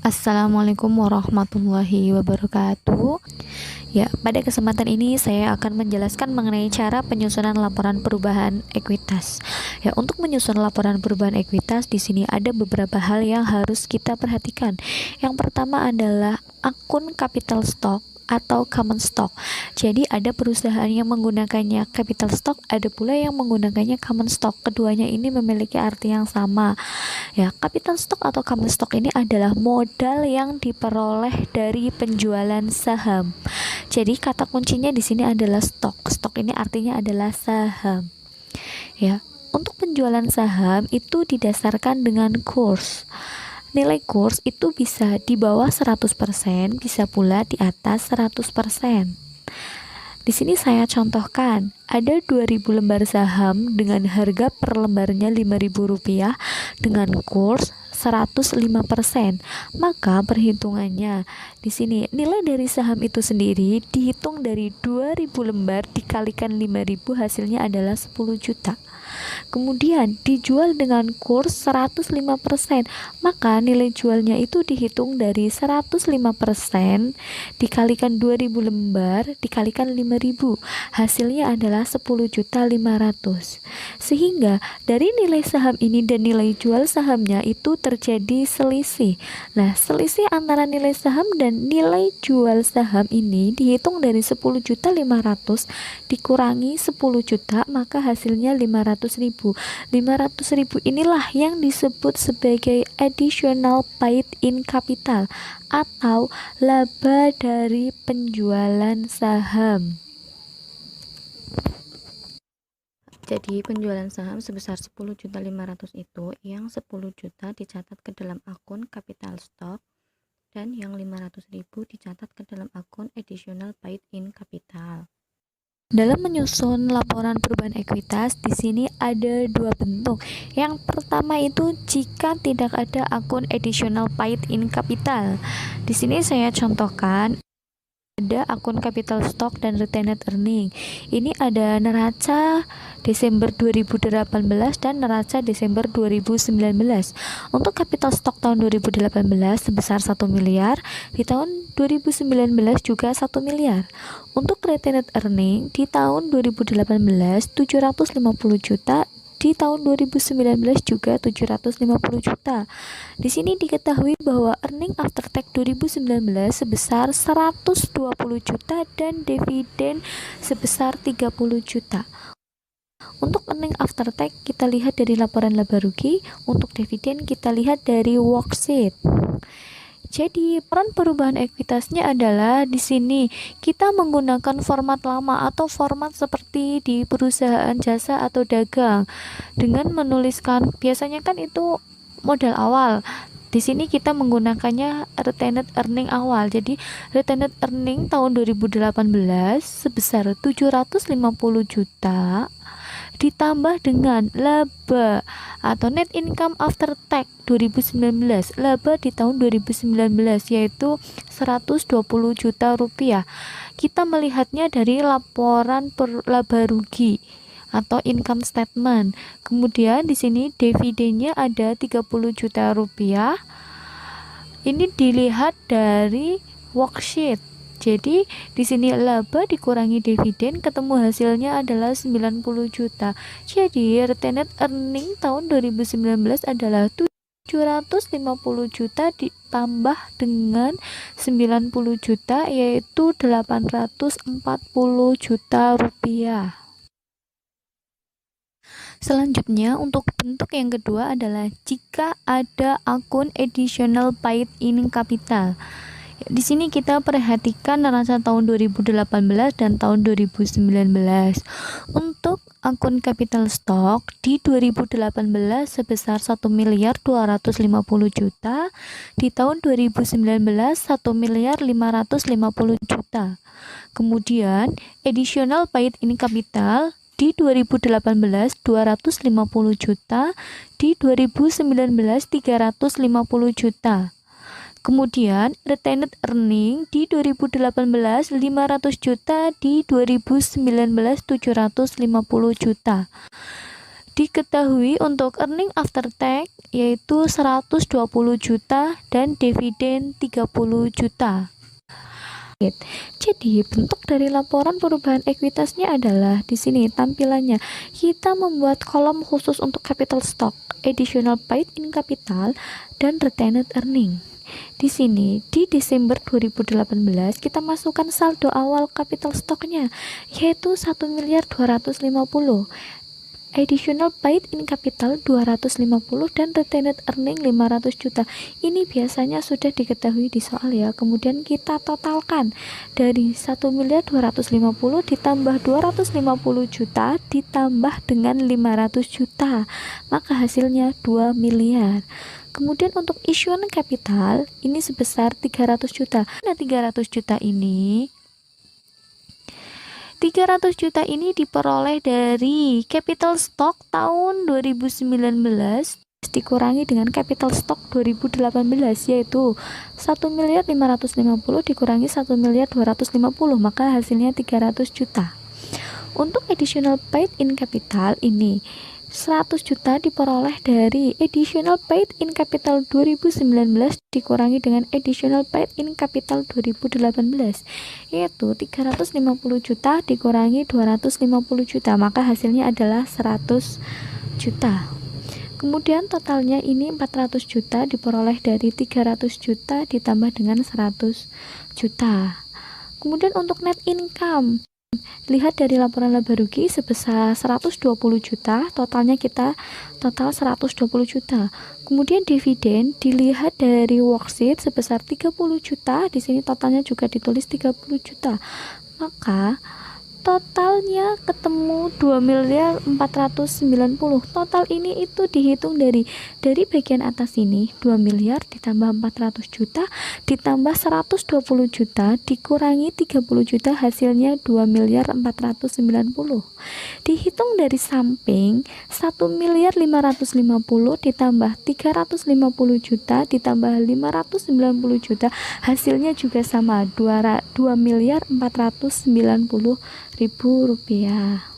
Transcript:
Assalamualaikum warahmatullahi wabarakatuh. Ya, pada kesempatan ini saya akan menjelaskan mengenai cara penyusunan laporan perubahan ekuitas. Ya, untuk menyusun laporan perubahan ekuitas di sini ada beberapa hal yang harus kita perhatikan. Yang pertama adalah akun capital stock atau common stock. Jadi ada perusahaan yang menggunakannya capital stock, ada pula yang menggunakannya common stock. Keduanya ini memiliki arti yang sama. Ya, capital stock atau common stock ini adalah modal yang diperoleh dari penjualan saham. Jadi kata kuncinya di sini adalah stok. Stok ini artinya adalah saham. Ya, untuk penjualan saham itu didasarkan dengan kurs. Nilai kurs itu bisa di bawah 100%, bisa pula di atas 100%. Di sini saya contohkan, ada 2000 lembar saham dengan harga per lembarnya Rp5.000 dengan kurs 105%. Maka perhitungannya di sini nilai dari saham itu sendiri dihitung dari 2000 lembar dikalikan 5.000, hasilnya adalah 10 juta. Kemudian dijual dengan kurs 105%, maka nilai jualnya itu dihitung dari 105% dikalikan 2000 lembar dikalikan 5.000, hasilnya adalah 10.500.000. Sehingga dari nilai saham ini dan nilai jual sahamnya itu terjadi selisih. Nah, selisih antara nilai saham dan nilai jual saham ini dihitung dari 10.500.000 dikurangi 10 juta, maka hasilnya 500.000. 500.000 inilah yang disebut sebagai additional paid in capital atau laba dari penjualan saham. Jadi penjualan saham sebesar 10.500.000 itu yang 10 juta dicatat ke dalam akun capital stock dan yang 500.000 dicatat ke dalam akun additional paid in capital. Dalam menyusun laporan perubahan ekuitas, di sini ada dua bentuk. Yang pertama itu jika tidak ada akun additional paid in capital. Di sini saya contohkan ada akun capital stock dan retained earning. Ini ada neraca Desember 2018 dan neraca Desember 2019. Untuk capital stock tahun 2018 sebesar 1 miliar, di tahun 2019 juga 1 miliar. Untuk retained earning di tahun 2018 750 juta, di tahun 2019 juga 750 juta. Di sini diketahui bahwa earning after tax 2019 sebesar 120 juta dan dividen sebesar 30 juta. Untuk earning after tax kita lihat dari laporan laba rugi, untuk dividen kita lihat dari worksheet. Jadi peran perubahan ekuitasnya adalah di sini kita menggunakan format lama atau format seperti di perusahaan jasa atau dagang dengan menuliskan, biasanya kan itu modal awal. Di sini kita menggunakannya retained earning awal. Jadi retained earning tahun 2018 sebesar 750 juta ditambah dengan laba atau net income after tax 2019, laba di tahun 2019 yaitu 120 juta rupiah. Kita melihatnya dari laporan laba rugi atau income statement. Kemudian di sini dividennya ada 30 juta rupiah. Ini dilihat dari worksheet. Jadi di sini laba dikurangi dividen ketemu hasilnya adalah 90 juta. Jadi retained earning tahun 2019 adalah 750 juta ditambah dengan 90 juta yaitu 840 juta rupiah. Selanjutnya untuk bentuk yang kedua adalah jika ada akun additional paid in capital. Di sini kita perhatikan neraca tahun 2018 dan tahun 2019. Untuk akun capital stock di 2018 sebesar 1 miliar 250 juta, di tahun 2019 1 miliar 550 juta. Kemudian additional paid in capital di 2018 250 juta, di 2019 350 juta. Kemudian retained earning di 2018 500 juta, di 2019 750 juta. Diketahui untuk earning after tax yaitu 120 juta dan dividen 30 juta. Jadi bentuk dari laporan perubahan ekuitasnya adalah di sini tampilannya. Kita membuat kolom khusus untuk capital stock, additional paid in capital, dan retained earning. Di sini di Desember 2018 kita masukkan saldo awal capital stocknya yaitu 1.250.000.000. Additional paid in capital 250 dan retained earning 500 juta. Ini biasanya sudah diketahui di soal ya. Kemudian kita totalkan dari 1.250 ditambah 250 juta ditambah dengan 500 juta. Maka hasilnya 2 miliar. Kemudian untuk issuance capital ini sebesar 300 juta. Nah, 300 juta ini diperoleh dari capital stock tahun 2019 dikurangi dengan capital stock 2018 yaitu 1.550.000 dikurangi 1.250.000, maka hasilnya 300 juta. Untuk additional paid in capital ini 100 juta diperoleh dari additional paid in capital 2019 dikurangi dengan additional paid in capital 2018 yaitu 350 juta dikurangi 250 juta, maka hasilnya adalah 100 juta. Kemudian totalnya ini 400 juta diperoleh dari 300 juta ditambah dengan 100 juta. Kemudian untuk net income, lihat dari laporan laba rugi sebesar 120 juta, totalnya kita total 120 juta. Kemudian dividen dilihat dari worksheet sebesar 30 juta, di sini totalnya juga ditulis 30 juta. Maka totalnya ketemu 2.490.000.000. Total ini itu dihitung dari bagian atas ini 2 miliar ditambah 400 juta ditambah 120 juta dikurangi 30 juta, hasilnya 2.490.000. Dihitung dari samping 1.550.000 ditambah 350 juta ditambah 590 juta, hasilnya juga sama 2.490.000 rupiah.